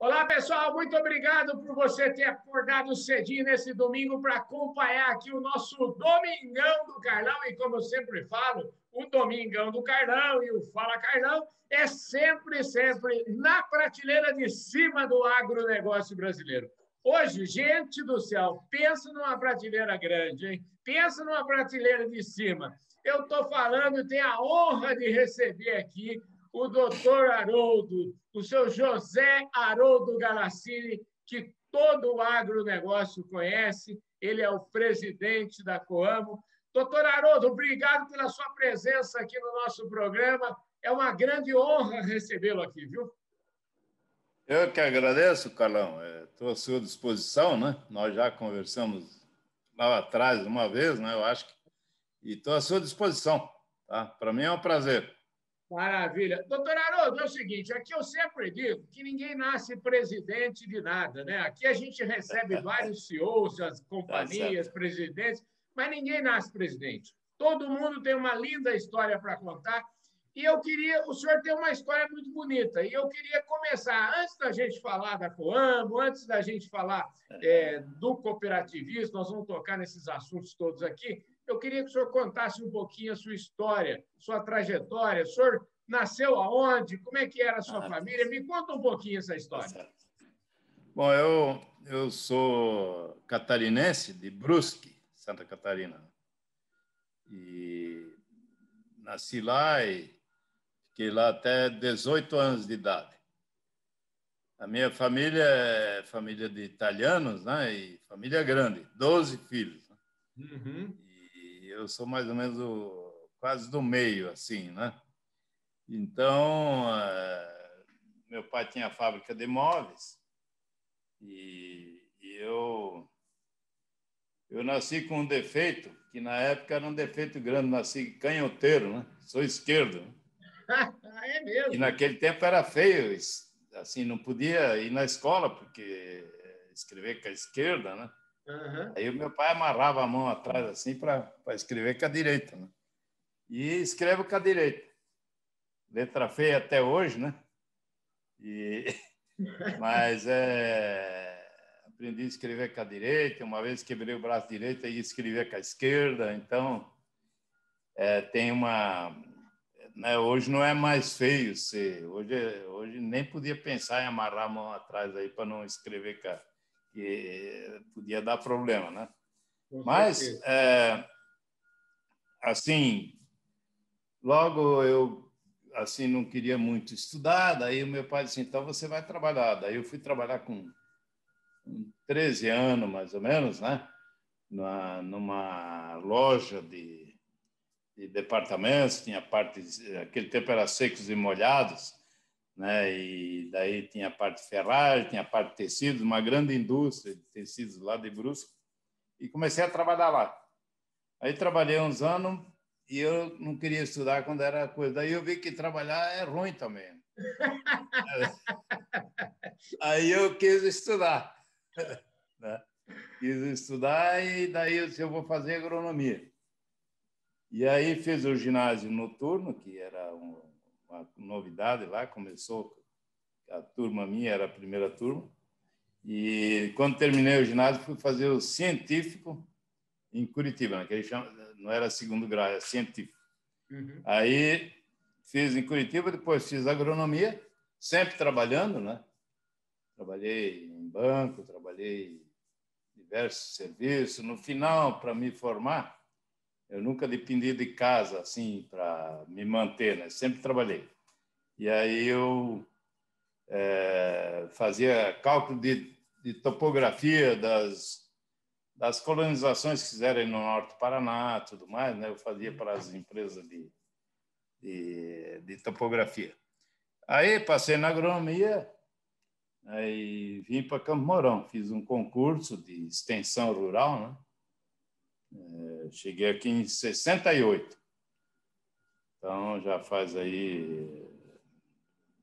Olá, pessoal, muito obrigado por você ter acordado cedinho nesse domingo para acompanhar aqui o nosso Domingão do Carlão. E como eu sempre falo, o Domingão do Carlão e o Fala Carlão é sempre na prateleira de cima do agronegócio brasileiro. Hoje, gente do céu, pensa numa prateleira grande, hein? Pensa numa prateleira de cima. Eu estou falando e tenho a honra de receber aqui o doutor Haroldo, o seu José Haroldo Galassini, que todo o agronegócio conhece, ele é o presidente da Coamo. Doutor Haroldo, obrigado pela sua presença aqui no nosso programa. É uma grande honra recebê-lo aqui, viu? Eu que agradeço, Carlão. Estou à sua disposição, né? Nós já conversamos lá atrás uma vez, né? Eu acho que... E estou à sua disposição, tá? Para mim é um prazer. Maravilha. Doutor Haroldo, é o seguinte, aqui eu sempre digo que ninguém nasce presidente de nada, né? Aqui a gente recebe vários CEOs, as companhias, presidentes, mas ninguém nasce presidente. Todo mundo tem uma linda história para contar. E eu queria, o senhor tem uma história muito bonita, e eu queria começar, antes da gente falar da Coamo, antes da gente falar do cooperativismo, nós vamos tocar nesses assuntos todos aqui, eu queria que o senhor contasse um pouquinho a sua história, sua trajetória. O senhor nasceu aonde? Como é que era a sua família? Me conta um pouquinho essa história. Bom, eu sou catarinense, de Brusque, Santa Catarina. E nasci lá e fiquei lá até 18 anos de idade. A minha família é família de italianos, né? E família grande, 12 filhos. Uhum. E eu sou mais ou menos quase do meio, assim, né? Então, meu pai tinha fábrica de móveis e eu nasci com um defeito, que na época era um defeito grande, nasci canhoteiro, né? Sou esquerdo. Né? É mesmo? E naquele tempo era feio, assim, não podia ir na escola, porque escrever com a esquerda, né? Uhum. Aí o meu pai amarrava a mão atrás, assim, para escrever com a direita, né? E escrevo com a direita. Letra feia até hoje, né? Mas aprendi a escrever com a direita. Uma vez quebrei o braço direito e escrever com a esquerda. Então, tem uma... Né, hoje não é mais feio ser. Hoje nem podia pensar em amarrar a mão atrás aí para não escrever que podia dar problema, né? Mas, assim, logo eu assim não queria muito estudar, daí o meu pai disse, então você vai trabalhar. Daí eu fui trabalhar com 13 anos, mais ou menos, né? Numa loja de departamentos, tinha partes, aquele tempo era secos e molhados, né? E daí tinha a parte de ferragem, tinha a parte de tecidos, uma grande indústria de tecidos lá de Brusque, e comecei a trabalhar lá. Aí trabalhei uns anos e eu não queria estudar quando era coisa. Daí eu vi que trabalhar é ruim também. Aí eu quis estudar. Né? Quis estudar e daí eu vou fazer agronomia. E aí fiz o ginásio noturno, que era uma novidade lá, começou, a turma minha era a primeira turma. E quando terminei o ginásio, fui fazer o científico em Curitiba, né? Que eles chamam, não era segundo grau, era científico. Uhum. Aí fiz em Curitiba, depois fiz agronomia, sempre trabalhando, né? Trabalhei em banco, trabalhei em diversos serviços. No final, para me formar, eu nunca dependi de casa assim para me manter, né? Sempre trabalhei. E aí eu fazia cálculo de topografia das colonizações que fizeram no norte do Paraná, tudo mais, né? Eu fazia para as empresas de topografia. Aí passei na agronomia, aí vim para Campo Mourão, fiz um concurso de extensão rural, né? Cheguei aqui em 68. Então já faz aí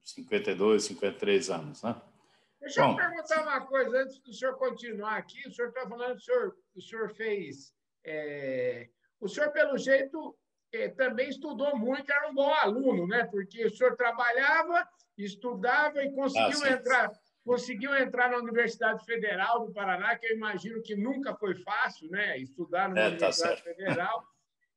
52, 53 anos, né? Deixa eu perguntar uma coisa antes do senhor continuar aqui. O senhor está falando que o senhor fez. O senhor, pelo jeito, também estudou muito, era um bom aluno, né? Porque o senhor trabalhava, estudava e conseguiu conseguiu entrar na Universidade Federal do Paraná, que eu imagino que nunca foi fácil, né? Estudar numa Tá Universidade certo. Federal.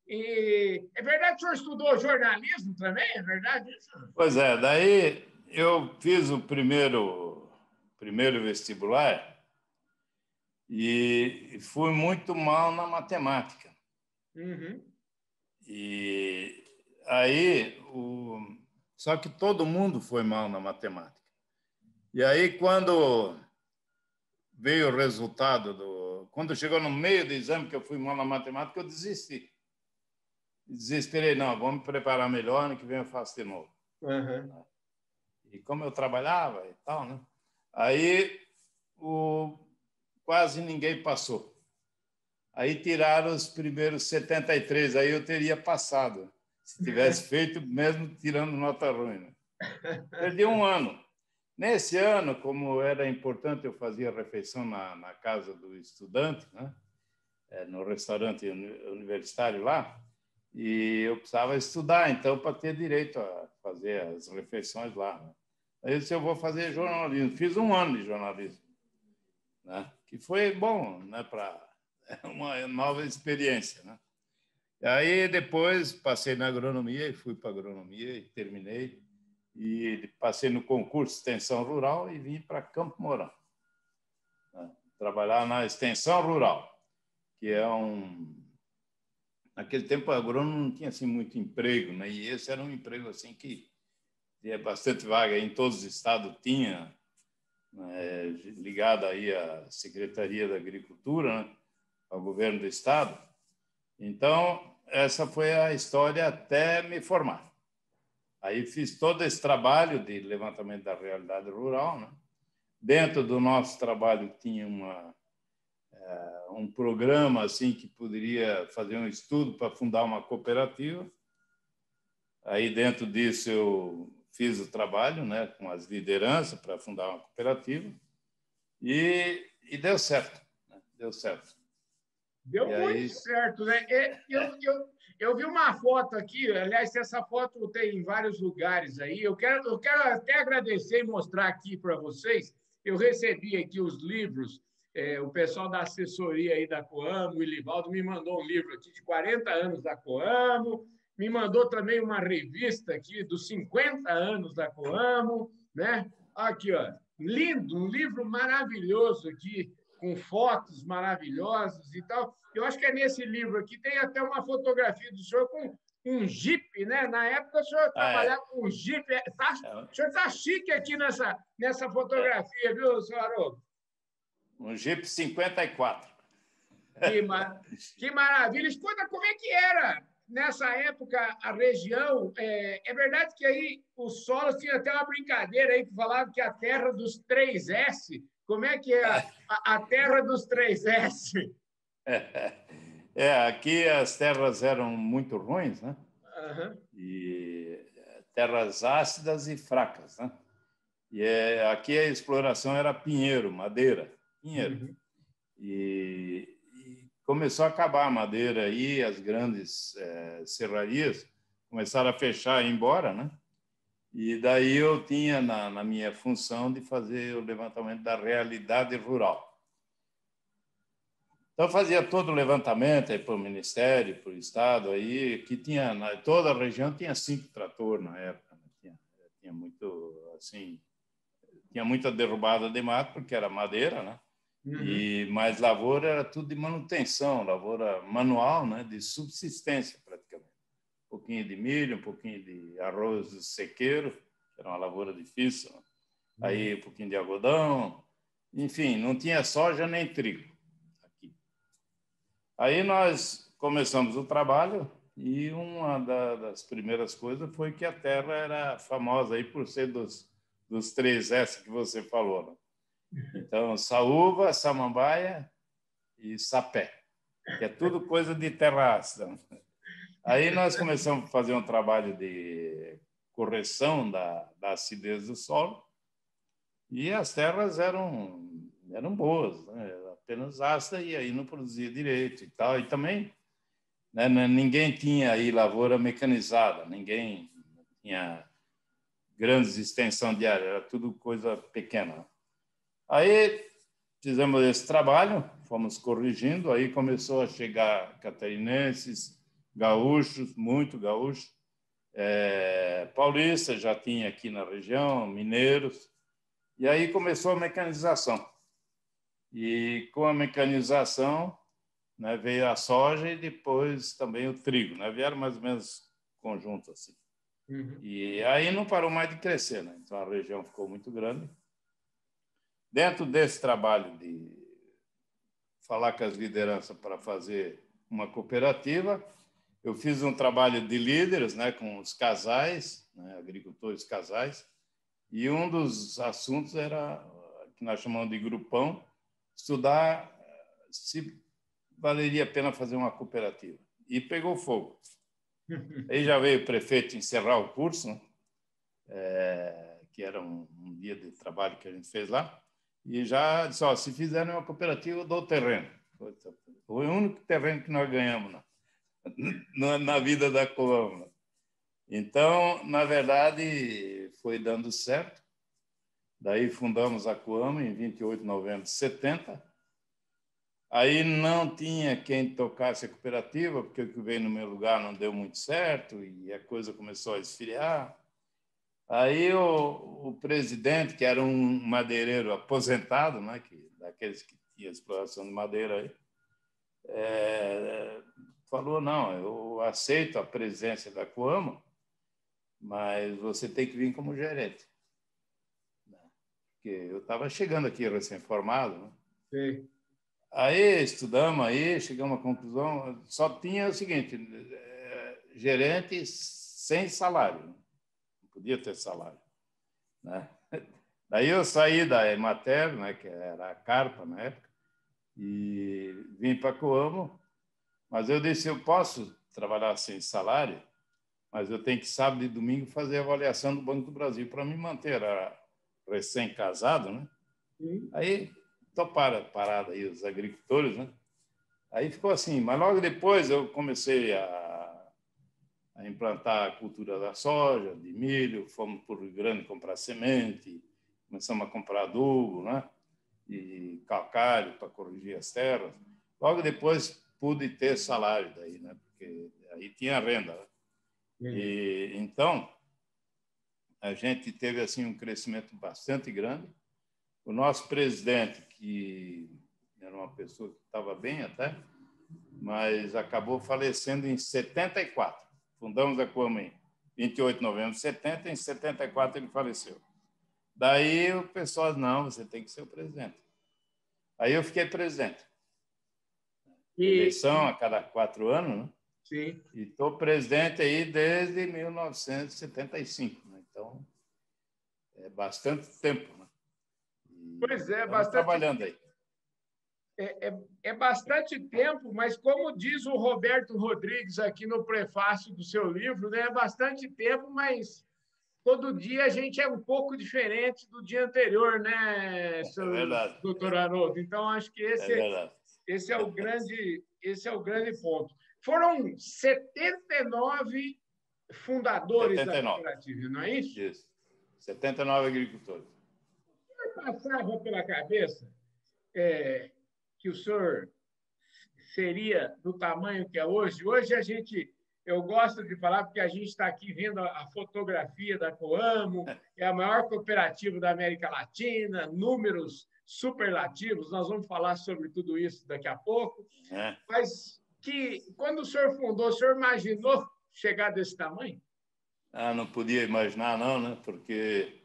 E é verdade que o senhor estudou jornalismo também? É verdade isso? Pois é, daí eu fiz o primeiro vestibular e fui muito mal na matemática. Uhum. E aí, só que todo mundo foi mal na matemática. E aí, quando veio o resultado quando chegou no meio do exame que eu fui mal na matemática, eu desisti. Desesperei, não, vamos me preparar melhor, ano que vem eu faço de novo. Uhum. E como eu trabalhava e tal, né? Aí quase ninguém passou. Aí tiraram os primeiros 73, aí eu teria passado, se tivesse feito, mesmo tirando nota ruim. Né? Perdi um ano. Nesse ano, como era importante, eu fazia refeição na casa do estudante, né? No restaurante universitário lá, e eu precisava estudar, então, para ter direito a fazer as refeições lá. Né? Aí eu disse, eu vou fazer jornalismo. Fiz um ano de jornalismo, né? Que foi bom, né? Para uma nova experiência, né? E aí depois passei na agronomia e fui para agronomia e terminei. E passei no concurso de extensão rural e vim para Campo Mourão, né? Trabalhar na extensão rural, que é naquele tempo o agrônomo não tinha assim muito emprego, né? E esse era um emprego assim que tinha bastante vaga em todos os estados, tinha, né? Ligado aí à Secretaria da Agricultura, né? Ao governo do estado. Então essa foi a história até me formar. Aí fiz todo esse trabalho de levantamento da realidade rural, né? Dentro do nosso trabalho tinha um programa assim que poderia fazer um estudo para fundar uma cooperativa. Aí dentro disso eu fiz o trabalho, né, com as lideranças para fundar uma cooperativa e deu certo, né? Deu certo. Deu E muito aí certo, né? Eu vi uma foto aqui, aliás, essa foto tem em vários lugares aí. Eu quero até agradecer e mostrar aqui para vocês. Eu recebi aqui os livros, o pessoal da assessoria aí da Coamo, o Ilivaldo, me mandou um livro aqui de 40 anos da Coamo, me mandou também uma revista aqui dos 50 anos da Coamo, né? Aqui, ó, lindo, um livro maravilhoso aqui, com fotos maravilhosas e tal. Eu acho que é nesse livro aqui, tem até uma fotografia do senhor com um Jeep, né? Na época o senhor trabalhava com um Jeep. O senhor está chique aqui nessa fotografia, viu, senhor Haroldo? um Jeep 54. Que, que maravilha! Escuta, como é que era nessa época a região? É verdade que aí os solos tinha até uma brincadeira aí que falava que a terra dos 3S. Como é que é a terra dos 3S? Aqui as terras eram muito ruins, né? Uhum. E terras ácidas e fracas, né? E aqui a exploração era pinheiro, madeira, pinheiro. Uhum. E começou a acabar a madeira aí, as grandes serrarias começaram a fechar e ir embora, né? E daí eu tinha na minha função de fazer o levantamento da realidade rural. Então, fazia todo o levantamento para o Ministério, para o Estado, aí, que tinha, toda a região tinha 5 tratores na época. Né? Tinha muito, assim, tinha muita derrubada de mato, porque era madeira, né? Uhum. Mas lavoura era tudo de manutenção, lavoura manual, né? De subsistência, praticamente. Um pouquinho de milho, um pouquinho de arroz sequeiro, que era uma lavoura difícil, né? Aí um pouquinho de algodão, enfim, não tinha soja nem trigo. Aí nós começamos o trabalho e uma das primeiras coisas foi que a terra era famosa aí por ser dos 3S que você falou. Né? Então, saúva, samambaia e sapé, que é tudo coisa de terra ácida. Aí nós começamos a fazer um trabalho de correção da acidez do solo e as terras eram boas, né? Apenas ácida e aí não produzia direito e tal. E também, né, ninguém tinha aí lavoura mecanizada, ninguém tinha grandes extensões de área, era tudo coisa pequena. Aí fizemos esse trabalho, fomos corrigindo, aí começou a chegar catarinenses, gaúchos, muito gaúchos, paulistas já tinha aqui na região, mineiros, e aí começou a mecanização. E com a mecanização, né, veio a soja e depois também o trigo, né? Vieram mais ou menos conjunto assim. Uhum. E aí não parou mais de crescer, né? Então a região ficou muito grande. Dentro desse trabalho de falar com as lideranças para fazer uma cooperativa, eu fiz um trabalho de líderes, né, com os casais, né, agricultores casais, e um dos assuntos era, que nós chamamos de grupão, estudar se valeria a pena fazer uma cooperativa. E pegou fogo. Aí já veio o prefeito encerrar o curso, né? Que era um dia de trabalho que a gente fez lá, e já disse, ó, se fizerem uma cooperativa, eu dou o terreno. Foi o único terreno que nós ganhamos na vida da Coamo. Então, na verdade, foi dando certo. Daí fundamos a Coamo em 28 de novembro de 70. Aí não tinha quem tocasse a cooperativa, porque o que veio no meu lugar não deu muito certo e a coisa começou a esfriar. Aí o presidente, que era um madeireiro aposentado, né, daqueles que tinha exploração de madeira aí, falou, não, eu aceito a presidência da Coamo, mas você tem que vir como gerente. Porque eu estava chegando aqui recém-formado, né? Sim. Aí estudamos, aí chegamos à conclusão, só tinha o seguinte, gerente sem salário, não podia ter salário, né? Daí eu saí da Emater, né, que era a Carpa na época, e vim para Coamo, mas eu disse, eu posso trabalhar sem salário, mas eu tenho que sábado e domingo fazer a avaliação do Banco do Brasil para me manter recém-casado, né? Sim. Aí toparam parada aí os agricultores, né? Aí ficou assim, mas logo depois eu comecei a implantar a cultura da soja, de milho, fomos para o Rio Grande comprar semente, começamos a comprar adubo, né? E calcário para corrigir as terras. Logo depois pude ter salário daí, né? Porque aí tinha renda, né? E então a gente teve assim um crescimento bastante grande. O nosso presidente, que era uma pessoa que estava bem até, mas acabou falecendo em 74. Fundamos a Coamo em 28 de novembro de 70, em 74 ele faleceu. Daí o pessoal, não, você tem que ser o presidente. Aí eu fiquei presidente. Eleição a cada 4 anos, né? Sim. E estou presidente aí desde 1975, né? Então, é bastante tempo, né? Pois é, Estamos trabalhando aí. É bastante tempo, mas como diz o Roberto Rodrigues aqui no prefácio do seu livro, né, é bastante tempo, mas todo dia a gente é um pouco diferente do dia anterior, né, É verdade. doutor Haroldo? Então, acho que É verdade. esse é o grande ponto. Foram 79 fundadores da 79. cooperativa, não é isso? Isso. 79 agricultores. Passava pela cabeça que o senhor seria do tamanho que é hoje. Hoje eu gosto de falar porque a gente está aqui vendo a fotografia da Coamo, é a maior cooperativa da América Latina, números superlativos, nós vamos falar sobre tudo isso daqui a pouco, mas que quando o senhor fundou, o senhor imaginou chegar desse tamanho? Não podia imaginar, não, né? Porque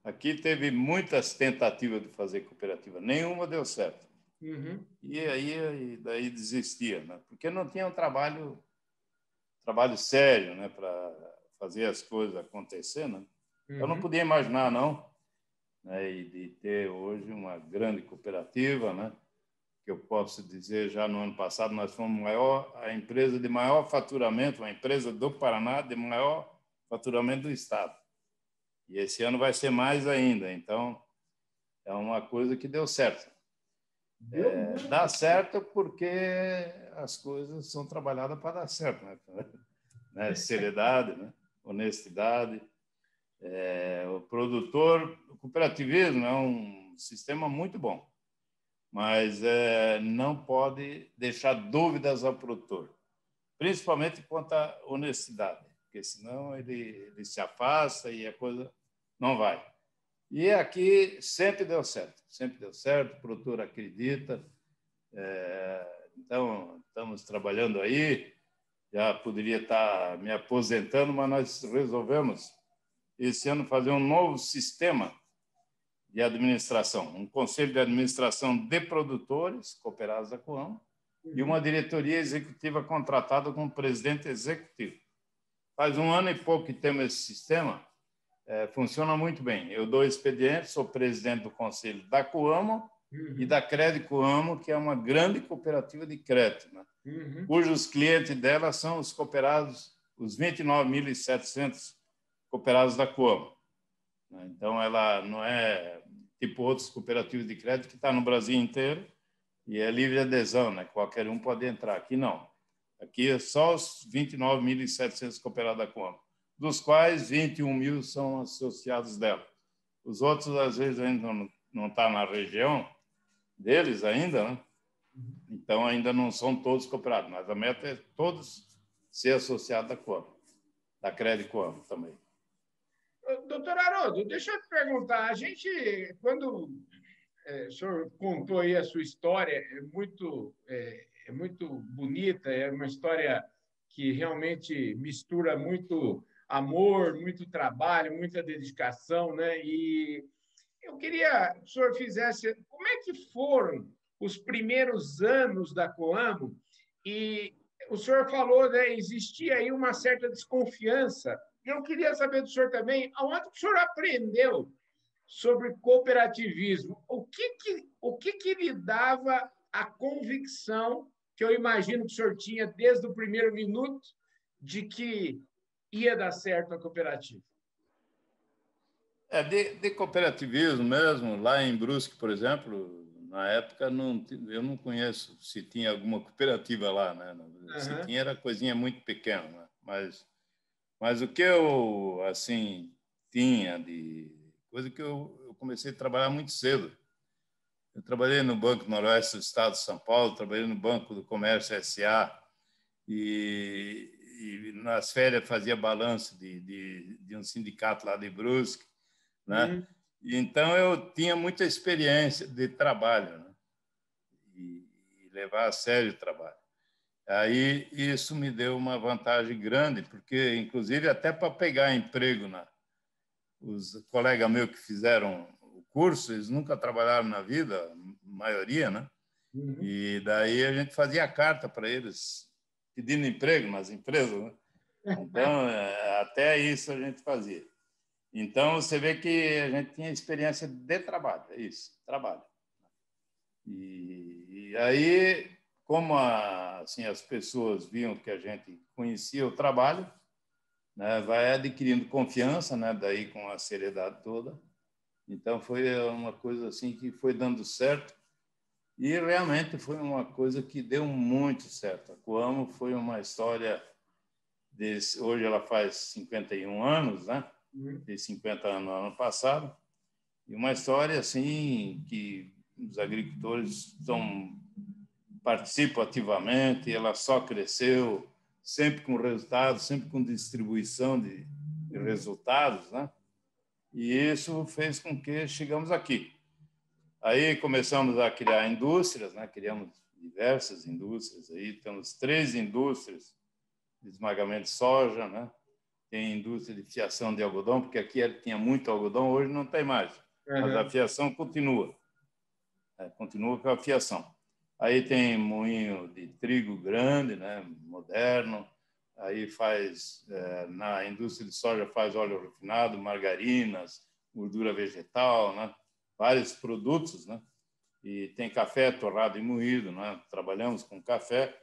aqui teve muitas tentativas de fazer cooperativa, nenhuma deu certo. Uhum. E daí desistia, né? Porque não tinha um trabalho sério, né, para fazer as coisas acontecer, né? Eu não podia imaginar, não, né, e de ter hoje uma grande cooperativa, né? Que eu posso dizer, já no ano passado nós fomos a empresa de maior faturamento, uma empresa do Paraná de maior faturamento do estado. E esse ano vai ser mais ainda. Então, é uma coisa que deu certo. Dá certo porque as coisas são trabalhadas para dar certo, né? Seriedade, né? Honestidade. O produtor, o cooperativismo é um sistema muito bom, mas não pode deixar dúvidas ao produtor, principalmente quanto à honestidade, porque senão ele se afasta e a coisa não vai. E aqui sempre deu certo, o produtor acredita. Então, estamos trabalhando aí, já poderia estar me aposentando, mas nós resolvemos esse ano fazer um novo sistema de administração, um conselho de administração de produtores cooperados da Coamo e uma diretoria executiva contratada com o presidente executivo. Faz 1 ano e pouco que temos esse sistema, funciona muito bem. Eu dou expediente, sou presidente do conselho da Coamo e da Crédito Coamo, que é uma grande cooperativa de crédito, né? Cujos clientes dela são os cooperados, os 29.700 cooperados da Coamo. Então, ela não é tipo outros cooperativos de crédito que está no Brasil inteiro e é livre adesão, né? Qualquer um pode entrar. Aqui não. Aqui é só os 29.700 cooperados da Coamo, dos quais 21.000 são associados dela. Os outros, às vezes, ainda não estão na região deles ainda, né? Então, ainda não são todos cooperados, mas a meta é todos ser associados da Coamo, da Crédito Coamo também. Doutor Haroldo, deixa eu te perguntar, quando o senhor contou aí a sua história, é muito bonita, é uma história que realmente mistura muito amor, muito trabalho, muita dedicação, né? E eu queria que o senhor fizesse, como é que foram os primeiros anos da Coamo? E o senhor falou, né, existia aí uma certa desconfiança. Eu queria saber do senhor também, aonde o senhor aprendeu sobre cooperativismo? O que lhe dava a convicção, que eu imagino que o senhor tinha desde o primeiro minuto, de que ia dar certo a cooperativa? De cooperativismo mesmo, lá em Brusque, por exemplo, na época eu não conheço se tinha alguma cooperativa lá, né? Se tinha era coisinha muito pequena, né? Mas o que eu assim tinha de coisa que eu comecei a trabalhar muito cedo. Eu trabalhei no Banco Noroeste do Estado de São Paulo, trabalhei no Banco do Comércio S.A. e nas férias fazia balanço de um sindicato lá de Brusque, né? Então eu tinha muita experiência de trabalho, né? E levar a sério o trabalho. Aí isso me deu uma vantagem grande, porque inclusive até para pegar emprego, os colegas meus que fizeram o curso, eles nunca trabalharam na vida, a maioria, né? E daí a gente fazia carta para eles pedindo emprego nas empresas, né? Então até isso a gente fazia. Então, você vê que a gente tinha experiência de trabalho, é isso, trabalho. E aí, como assim, as pessoas viam que a gente conhecia o trabalho, né, vai adquirindo confiança, né, daí com a seriedade toda. Então, foi uma coisa assim que foi dando certo e realmente foi uma coisa que deu muito certo. A Coamo foi uma história hoje ela faz 51 anos, né? Fez 50 anos no ano passado, e uma história assim que os agricultores participam ativamente, ela só cresceu, sempre com resultados, sempre com distribuição de resultados, né? E isso fez com que chegamos aqui. Aí começamos a criar indústrias, né? Criamos diversas indústrias, aí temos 3 indústrias de esmagamento de soja, né? Tem indústria de fiação de algodão, porque aqui tinha muito algodão, hoje não tem mais. Mas a fiação continua. Continua com a fiação. Aí tem moinho de trigo grande, né, moderno. Aí na indústria de soja faz óleo refinado, margarinas, gordura vegetal, né? Vários produtos, né? E tem café torrado e moído, né? Trabalhamos com café.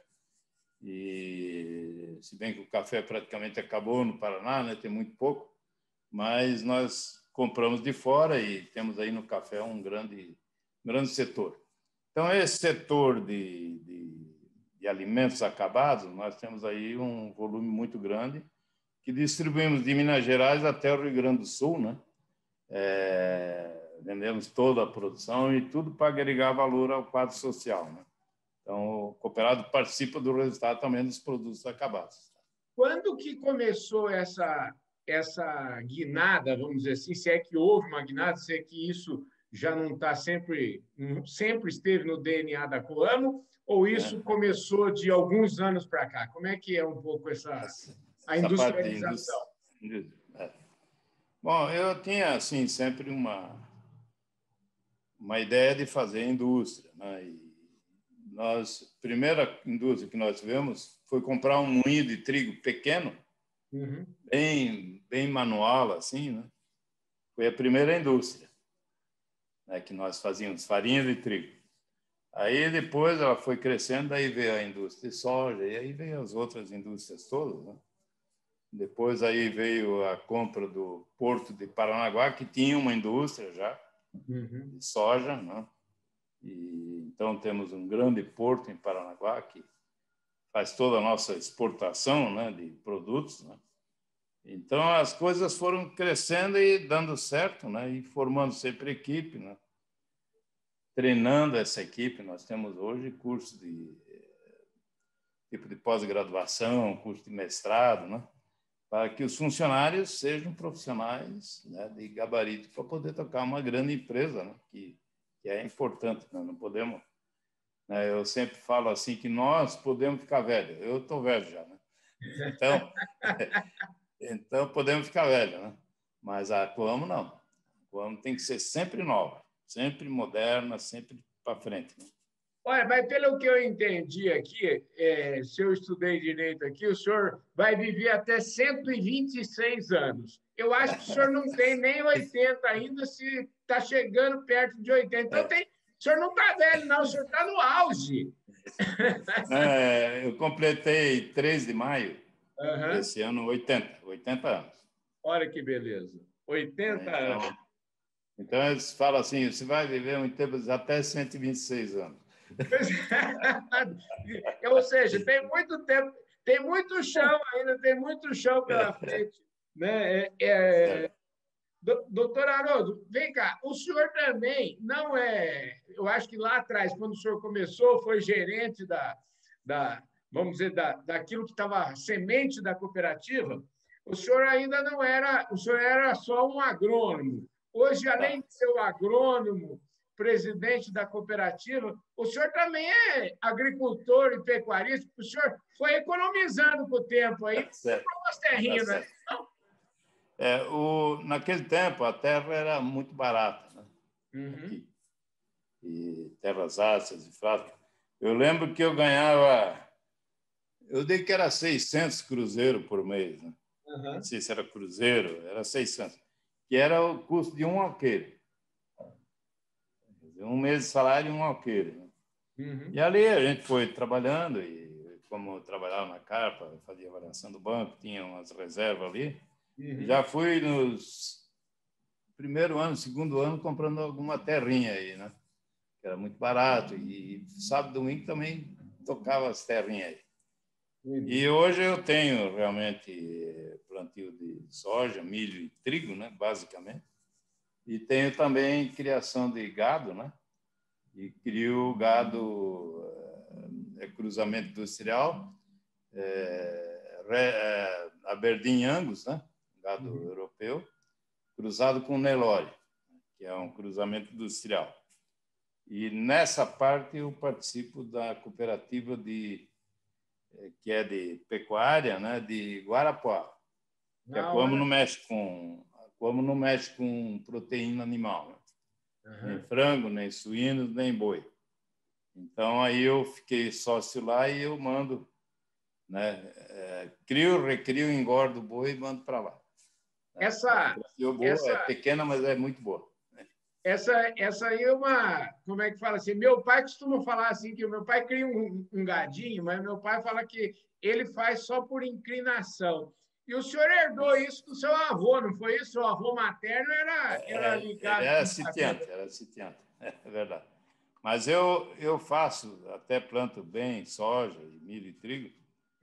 E se bem que o café praticamente acabou no Paraná, né? Tem muito pouco, mas nós compramos de fora e temos aí no café um grande setor. Então, esse setor de alimentos acabados, nós temos aí um volume muito grande que distribuímos de Minas Gerais até o Rio Grande do Sul, né? Vendemos toda a produção e tudo para agregar valor ao quadro social, né? Então, o cooperado participa do resultado também dos produtos acabados. Quando que começou essa guinada, vamos dizer assim, se é que houve uma guinada, se é que isso já não está sempre esteve no DNA da Coamo, ou isso começou de alguns anos para cá? Como é que é um pouco a industrialização? Bom, eu tinha assim sempre uma ideia de fazer indústria, né? E a primeira indústria que nós tivemos foi comprar um moinho de trigo pequeno, bem manual assim, né? Foi a primeira indústria, né, que nós fazíamos farinha de trigo. Aí depois ela foi crescendo, aí veio a indústria de soja e aí veio as outras indústrias todas, né? Depois aí veio a compra do Porto de Paranaguá, que tinha uma indústria já de soja, né? E então temos um grande porto em Paranaguá que faz toda a nossa exportação, né, de produtos, né? Então as coisas foram crescendo e dando certo, né? E formando sempre equipe, né? Treinando essa equipe. Nós temos hoje curso de tipo de pós-graduação, curso de mestrado, né? Para que os funcionários sejam profissionais, né, de gabarito para poder tocar uma grande empresa, né? Que é importante, né? Não podemos, né? Eu sempre falo assim que nós podemos ficar velhos. Eu estou velho já, né? Então podemos ficar velhos, né? Mas a Coamo não. A Coamo tem que ser sempre nova, sempre moderna, sempre para frente, né? Olha, mas pelo que eu entendi aqui, se eu estudei direito aqui, o senhor vai viver até 126 anos. Eu acho que o senhor não tem nem 80 ainda, se está chegando perto de 80. Então, o senhor não está velho, não, o senhor está no auge. Eu completei 3 de maio desse ano 80 anos. Olha que beleza, 80 anos. Então, eles falam assim, você vai viver um tempo até 126 anos. Ou seja, tem muito tempo, tem muito chão ainda, tem muito chão pela frente, né? Doutor Haroldo, vem cá, o senhor também não é... Eu acho que lá atrás, quando o senhor começou, foi gerente vamos dizer, daquilo que estava semente da cooperativa, o senhor ainda não era... O senhor era só um agrônomo. Hoje, além de ser o agrônomo, presidente da cooperativa, o senhor também é agricultor e pecuarista, o senhor foi economizando com o tempo aí, comprou umas terrinhas, né? Naquele tempo, a terra era muito barata, né? Aqui. E terras ácidas e fracas. Eu lembro que eu ganhava, eu dei que era 600 cruzeiros por mês, né? Não sei se era cruzeiro, era 600, que era o custo de um alqueire. Um mês de salário e um alqueire, né? E ali a gente foi trabalhando, e como eu trabalhava na carpa, fazia avaliação do banco, tinha umas reservas ali. Já fui nos primeiro ano, segundo ano, comprando alguma terrinha aí, né? Que era muito barato. E sábado e domingo também tocava as terrinhas aí. E hoje eu tenho realmente plantio de soja, milho e trigo, né? Basicamente. E tenho também criação de gado, né? E crio gado, cruzamento industrial, Aberdeen Angus, né? Gado europeu, cruzado com Nelore, que é um cruzamento industrial. E nessa parte eu participo da cooperativa que é de pecuária, né, de Guarapuá. Que a Coamo não mexe com proteína animal, né? Nem frango, nem suínos, nem boi. Então aí eu fiquei sócio lá e eu mando, né, crio, recrio, engordo o boi e mando para lá. Essa é pequena, mas é muito boa. Essa aí é uma... Como é que fala assim? Meu pai costuma falar assim, que o meu pai cria um gadinho, mas meu pai fala que ele faz só por inclinação. E o senhor herdou isso do seu avô, não foi isso? O avô materno era ligado... Ele era sitiante, é verdade. Mas eu faço, até planto bem soja, milho e trigo,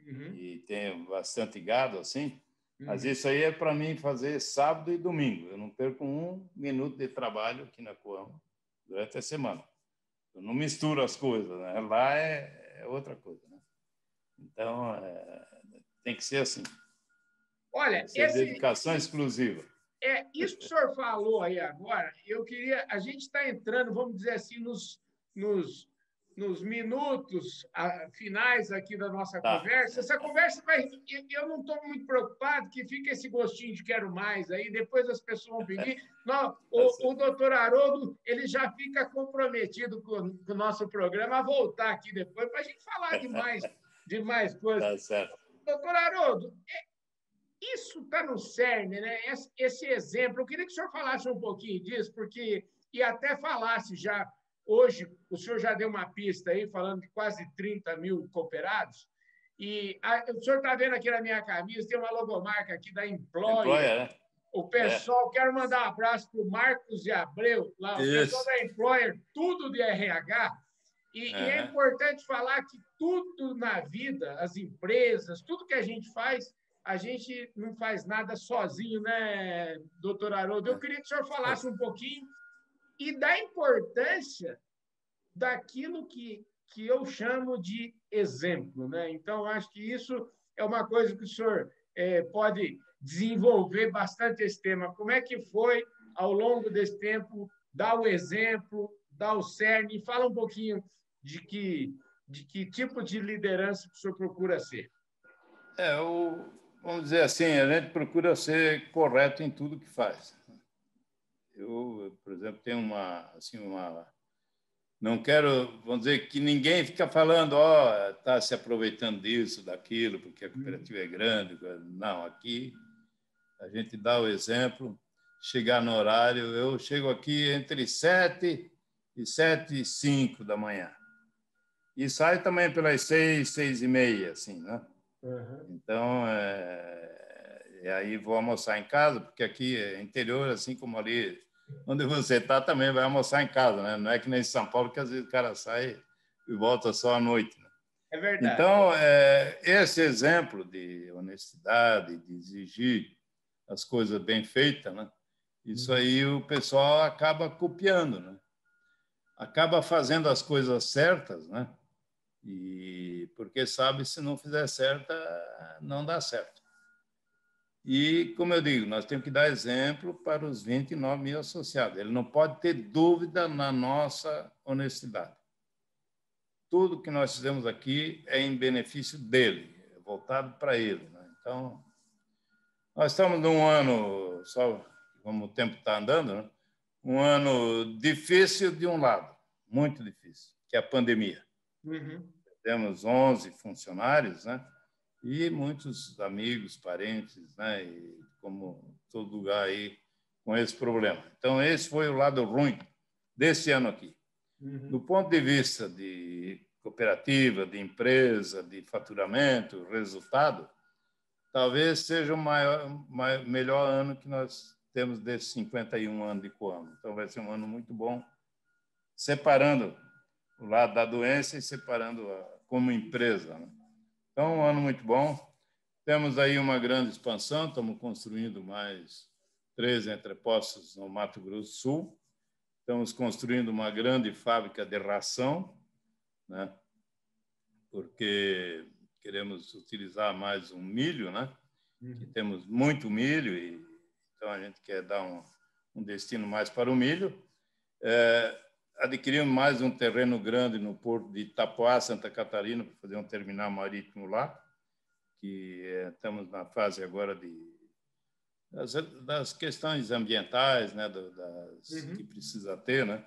e tenho bastante gado assim, mas isso aí é para mim fazer sábado e domingo. Eu não perco um minuto de trabalho aqui na Coamo durante a semana. Eu não misturo as coisas, né? Lá é outra coisa, né? Então, tem que ser assim. Olha, dedicação exclusiva. Isso que o senhor falou aí agora, a gente está entrando, vamos dizer assim, nos minutos finais aqui da nossa conversa. Essa conversa eu não estou muito preocupado que fica esse gostinho de quero mais aí, depois as pessoas vão pedir. Não, o doutor Haroldo, ele já fica comprometido com o nosso programa a voltar aqui depois para a gente falar de mais coisas. Tá certo. Doutor Haroldo, isso está no cerne, né? Esse exemplo. Eu queria que o senhor falasse um pouquinho disso, e até falasse já, hoje, o senhor já deu uma pista aí, falando de quase 30 mil cooperados, e o senhor está vendo aqui na minha camisa, tem uma logomarca aqui da Employer. Né? O pessoal, quero mandar um abraço para o Marcos de Abreu, lá, o pessoal da Employer, tudo de RH, e é importante falar que tudo na vida, as empresas, tudo que a gente faz, a gente não faz nada sozinho, né, doutor Haroldo? Eu queria que o senhor falasse um pouquinho e da importância daquilo que eu chamo de exemplo, né? Então, acho que isso é uma coisa que o senhor pode desenvolver bastante esse tema. Como é que foi, ao longo desse tempo, dar o exemplo, dar o cerne? Fala um pouquinho de que tipo de liderança que o senhor procura ser. Vamos dizer assim, a gente procura ser correto em tudo que faz. Eu, por exemplo, tenho não quero, vamos dizer, que ninguém fica falando, está se aproveitando disso, daquilo, porque a cooperativa é grande. Não, aqui a gente dá o exemplo, chegar no horário. Eu chego aqui entre 7 e 7h05 da manhã. E saio também pelas 6, 6h30, assim, né? Então, e aí vou almoçar em casa, porque aqui é interior, assim como ali onde você está, também vai almoçar em casa, né? Não é que nem em São Paulo, que às vezes o cara sai e volta só à noite. Né? É verdade. Então, esse exemplo de honestidade, de exigir as coisas bem feitas, né? Isso aí o pessoal acaba copiando, né? Acaba fazendo as coisas certas, né? E porque sabe, se não fizer certa, não dá certo. E, como eu digo, nós temos que dar exemplo para os 29 mil associados. Ele não pode ter dúvida na nossa honestidade. Tudo que nós fizemos aqui é em benefício dele, é voltado para ele. Né? Então, nós estamos num ano, só como o tempo está andando, né? Um ano difícil de um lado, muito difícil, que é a pandemia. Temos 11 funcionários, né? E muitos amigos, parentes, né? E como todo lugar aí com esse problema. Então, esse foi o lado ruim desse ano aqui. Do ponto de vista de cooperativa, de empresa, de faturamento, resultado, talvez seja o melhor ano que nós temos desses 51 anos de Coamo. Então, vai ser um ano muito bom, separando o lado da doença e separando como empresa. Né? Então, um ano muito bom. Temos aí uma grande expansão, estamos construindo mais 3 entrepostos no Mato Grosso do Sul. Estamos construindo uma grande fábrica de ração, né? Porque queremos utilizar mais um milho, né? Que temos muito milho, e então a gente quer dar um destino mais para o milho. Adquirimos mais um terreno grande no porto de Itapoá, Santa Catarina, para fazer um terminal marítimo lá, que estamos na fase agora das questões ambientais, né, que precisa ter, né?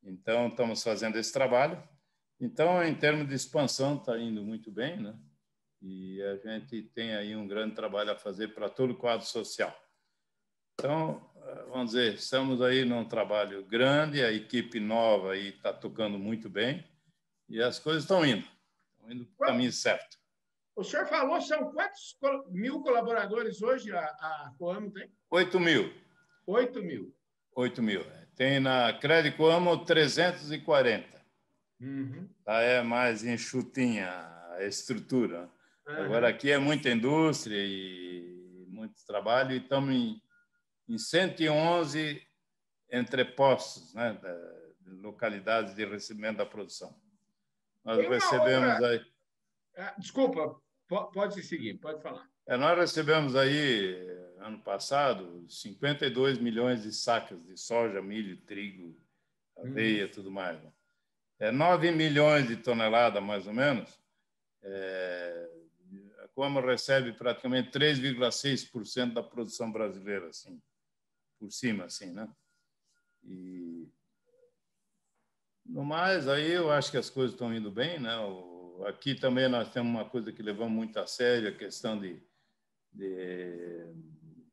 Então, estamos fazendo esse trabalho. Então, em termos de expansão, está indo muito bem, né? E a gente tem aí um grande trabalho a fazer para todo o quadro social. Então, vamos dizer, estamos aí num trabalho grande, a equipe nova aí está tocando muito bem e as coisas estão indo para o caminho certo. O senhor falou, são quantos mil colaboradores hoje a Coamo tem? 8 mil. 8 mil. 8 mil. Tem na Crédito Coamo 340. Tá, é mais enxutinha a estrutura. Agora, aqui é muita indústria e muito trabalho, e estamos em 111 entrepostos, né, localidades de recebimento da produção. Nós recebemos outra... aí... Desculpa, pode seguir, pode falar. Nós recebemos aí, ano passado, 52 milhões de sacas de soja, milho, trigo, aveia, tudo mais. 9 milhões de toneladas, mais ou menos. A Coamo recebe praticamente 3,6% da produção brasileira, assim, por cima, assim, né? E no mais, aí eu acho que as coisas estão indo bem, né? Aqui também nós temos uma coisa que levamos muito a sério, a questão de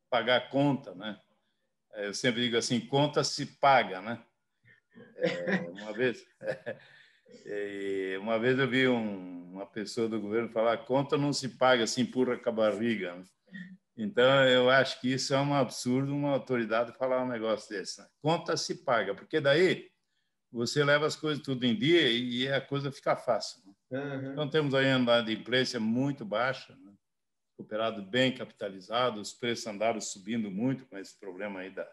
pagar a conta, né? Eu sempre digo assim, conta se paga, né? Uma vez eu vi uma pessoa do governo falar, conta não se paga, se empurra com a barriga, né? Então, eu acho que isso é um absurdo, uma autoridade falar um negócio desse, né? Conta se paga, porque daí você leva as coisas tudo em dia e a coisa fica fácil, né? Então, temos aí uma inadimplência muito baixa, né? Cooperado bem capitalizado, os preços andaram subindo muito com esse problema aí da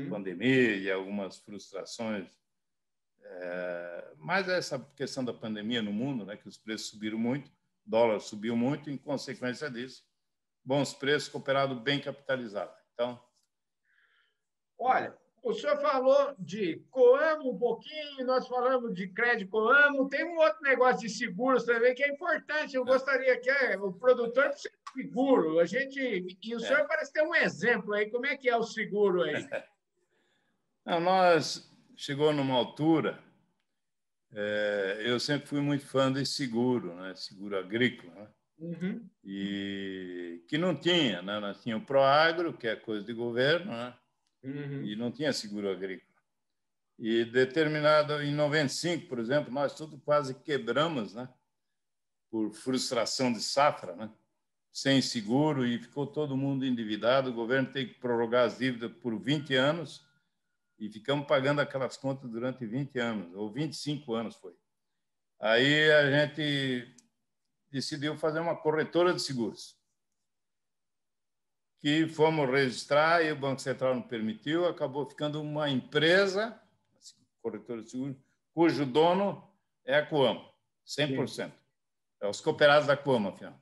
pandemia e algumas frustrações. Mas essa questão da pandemia no mundo, né, que os preços subiram muito, o dólar subiu muito, em consequência disso, bons preços, cooperado bem capitalizado. Então, olha, o senhor falou de Coamo um pouquinho, nós falamos de crédito Coamo, tem um outro negócio de seguros também que é importante. Eu gostaria que o produtor precisa de seguro. E o senhor parece ter um exemplo aí. Como é que é o seguro aí? Não, nós chegou numa altura, eu sempre fui muito fã de seguro, né? Seguro agrícola, né? E que não tinha, né? Nós tínhamos o Proagro, que é coisa de governo, né? E não tinha seguro agrícola. E determinado em 95, por exemplo, nós tudo quase quebramos, né? Por frustração de safra, né? Sem seguro, e ficou todo mundo endividado. O governo tem que prorrogar as dívidas por 20 anos e ficamos pagando aquelas contas durante 20 anos, ou 25 anos foi. Aí a gente decidiu fazer uma corretora de seguros, que fomos registrar e o Banco Central não permitiu, acabou ficando uma empresa, corretora de seguros, cujo dono é a Coamo, 100%. É os cooperados da Coamo, afinal,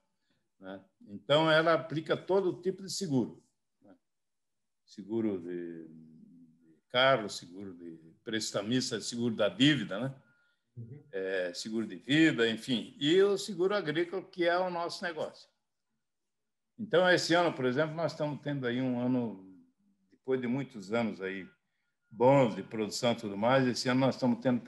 né? Então, ela aplica todo tipo de seguro, né? Seguro de carro, seguro de prestamista, seguro da dívida, né? Seguro de vida, enfim. E o seguro agrícola, que é o nosso negócio. Então, esse ano, por exemplo, nós estamos tendo aí um ano, depois de muitos anos aí bons de produção e tudo mais, esse ano nós estamos tendo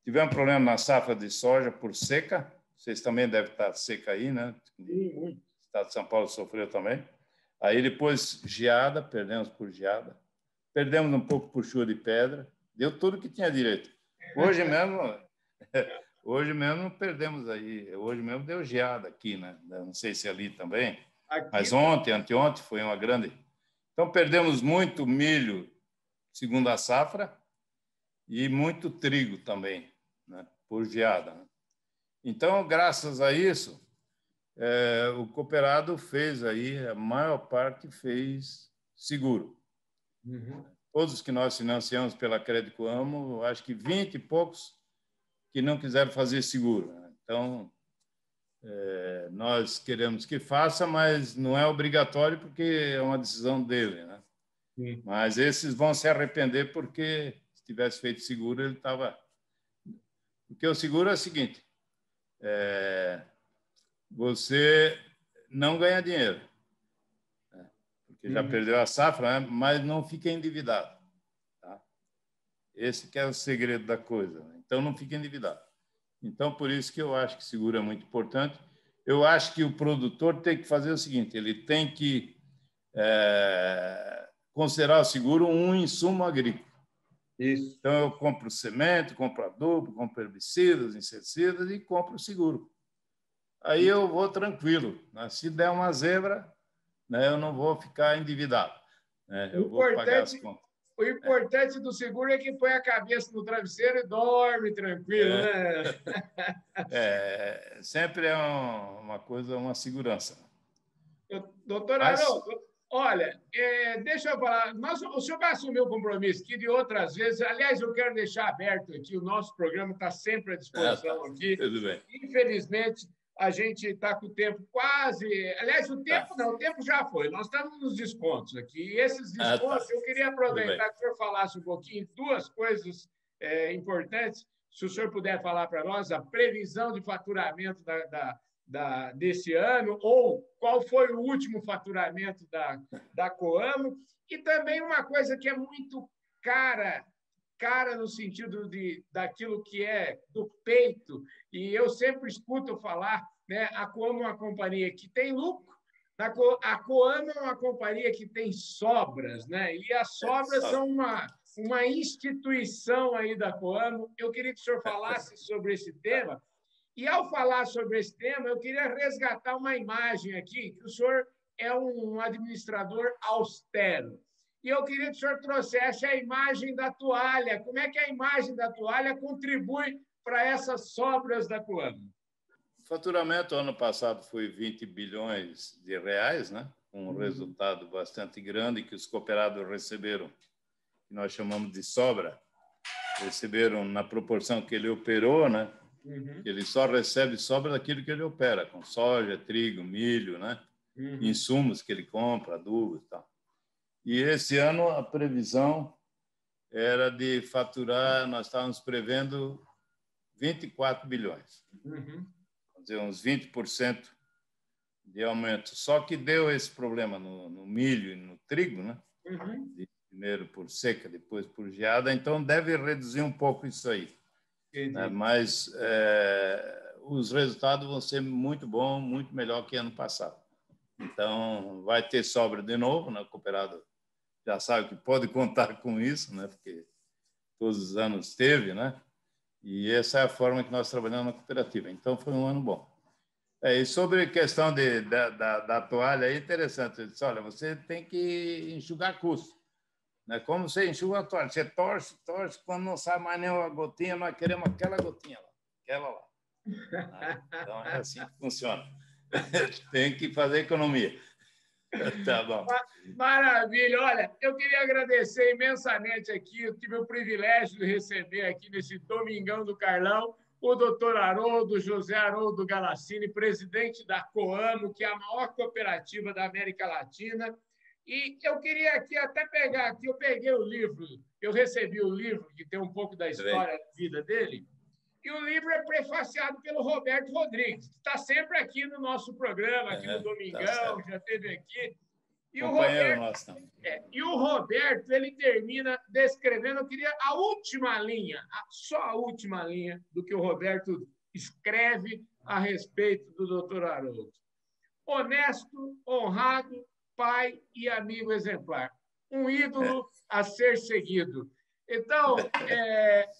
tivemos problema na safra de soja por seca. Vocês também devem estar seca aí, né? O estado de São Paulo sofreu também. Aí depois geada, perdemos por geada. Perdemos um pouco por chuva de pedra. Deu tudo que tinha direito. Hoje mesmo perdemos aí. Hoje mesmo deu geada aqui, né? Não sei se ali também. Mas anteontem foi uma grande. Então perdemos muito milho, segundo a safra, e muito trigo também, né? Por geada, né? Então, graças a isso, o cooperado fez aí, a maior parte fez seguro. Todos que nós financiamos pela Crédito Coamo, acho que 20 e poucos que não quiseram fazer seguro, né? Então, nós queremos que faça, mas não é obrigatório porque é uma decisão dele, né? Mas esses vão se arrepender porque se tivesse feito seguro, ele estava... Porque o seguro é o seguinte, você não ganha dinheiro, né? Porque já perdeu a safra, né? Mas não fica endividado, tá? Esse que é o segredo da coisa, né? Então, não fica endividado. Então, por isso que eu acho que seguro é muito importante. Eu acho que o produtor tem que fazer o seguinte, ele tem que considerar o seguro um insumo agrícola. Isso. Então, eu compro semente, compro adubo, compro herbicidas, inseticidas e compro seguro. Aí eu vou tranquilo, né? Se der uma zebra, né, eu não vou ficar endividado, né? Eu vou pagar as contas. O importante do seguro é que põe a cabeça no travesseiro e dorme tranquilo, né? Sempre é uma coisa, uma segurança. Doutor Mas, Haroldo, Olha, deixa eu falar. O senhor vai assumir o compromisso que de outras vezes. Aliás, eu quero deixar aberto aqui. O nosso programa está sempre à disposição aqui. Tudo bem. Infelizmente, a gente está com o tempo quase. Aliás, o tempo não, o tempo já foi. Nós estamos nos descontos aqui. E esses descontos, eu queria aproveitar que o senhor falasse um pouquinho duas coisas importantes. Se o senhor puder falar para nós a previsão de faturamento desse ano, ou qual foi o último faturamento da Coamo, e também uma coisa que é muito cara no sentido daquilo que é do peito, e eu sempre escuto falar, né, a Coamo é uma companhia que tem lucro, a Coamo é uma companhia que tem sobras, né? E as sobras são uma instituição aí da Coamo. Eu queria que o senhor falasse sobre esse tema. E, ao falar sobre esse tema, eu queria resgatar uma imagem aqui, que o senhor é um administrador austero. E eu queria que o senhor trouxesse a imagem da toalha. Como é que a imagem da toalha contribui para essas sobras da Coamo? O faturamento ano passado foi 20 bilhões de reais, né? Um resultado bastante grande que os cooperados receberam, que nós chamamos de sobra, receberam na proporção que ele operou, né? Ele só recebe sobra daquilo que ele opera, com soja, trigo, milho, né? Insumos que ele compra, adubos e tal. E esse ano a previsão era de faturar, nós estávamos prevendo 24 bilhões. Quer dizer, uns 20% de aumento. Só que deu esse problema no milho e no trigo, né? Primeiro por seca, depois por geada, então deve reduzir um pouco isso aí. Mas os resultados vão ser muito bons, muito melhor que ano passado. Então, vai ter sobra de novo, né? O cooperado já sabe que pode contar com isso, né? Porque todos os anos teve, né? E essa é a forma que nós trabalhamos na cooperativa. Então, foi um ano bom. E sobre a questão da toalha, é interessante. Eu disse, olha, você tem que enxugar custo. Como você enxuga a toalha? Você torce, quando não sai mais nenhuma gotinha, nós queremos aquela gotinha lá, aquela lá. Então, é assim que funciona. Tem que fazer economia. Tá bom. Maravilha. Olha, eu queria agradecer imensamente aqui. Eu tive o privilégio de receber aqui nesse Domingão do Carlão o doutor José Haroldo Galassini, presidente da Coamo, que é a maior cooperativa da América Latina. E eu queria aqui até pegar aqui, eu peguei o livro, eu recebi o livro, que tem um pouco da história da vida dele, e o livro é prefaciado pelo Roberto Rodrigues, que está sempre aqui no nosso programa, aqui no Domingão, já esteve aqui. E o Roberto, ele termina descrevendo, eu queria a última linha, só a última linha do que o Roberto escreve a respeito do doutor Haroldo. Honesto, honrado, pai e amigo exemplar. Um ídolo a ser seguido. Então,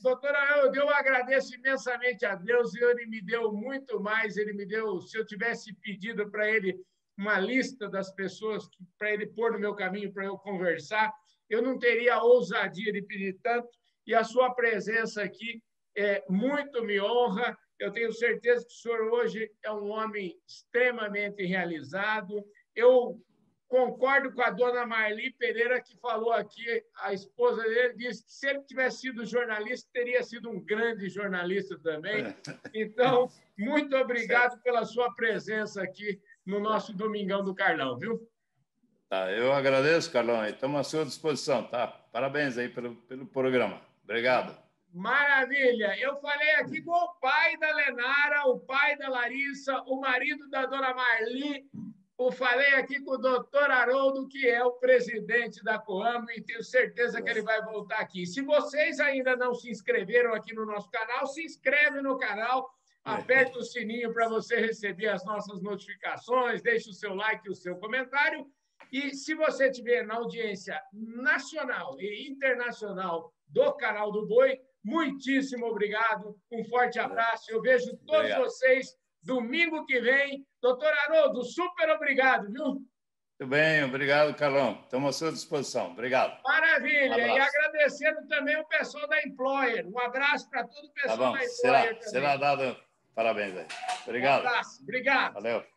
doutor Haroldo, eu agradeço imensamente a Deus, e ele me deu muito mais, ele me deu, se eu tivesse pedido para ele uma lista das pessoas para ele pôr no meu caminho para eu conversar, eu não teria a ousadia de pedir tanto, e a sua presença aqui muito me honra. Eu tenho certeza que o senhor hoje é um homem extremamente realizado. Eu concordo com a dona Marli Pereira, que falou aqui, a esposa dele disse que se ele tivesse sido jornalista, teria sido um grande jornalista também. Então, muito obrigado pela sua presença aqui no nosso Domingão do Carlão, viu? Tá, eu agradeço, Carlão, e estamos à sua disposição, tá? Parabéns aí pelo programa. Obrigado. Maravilha! Eu falei aqui com o pai da Lenara, o pai da Larissa, o marido da dona Marli. Eu falei aqui com o doutor Haroldo, que é o presidente da Coamo, e tenho certeza que ele vai voltar aqui. Se vocês ainda não se inscreveram aqui no nosso canal, se inscreve no canal, aperta o sininho para você receber as nossas notificações, deixe o seu like e o seu comentário. E se você estiver na audiência nacional e internacional do Canal do Boi, muitíssimo obrigado, um forte abraço. Eu vejo todos vocês domingo que vem. Doutor Haroldo, super obrigado, viu? Muito bem, obrigado, Carlão. Estamos à sua disposição. Obrigado. Maravilha. E agradecendo também o pessoal da Employer. Um abraço para todo o pessoal da Employer. Será dado parabéns aí. Obrigado. Um abraço. Obrigado. Valeu.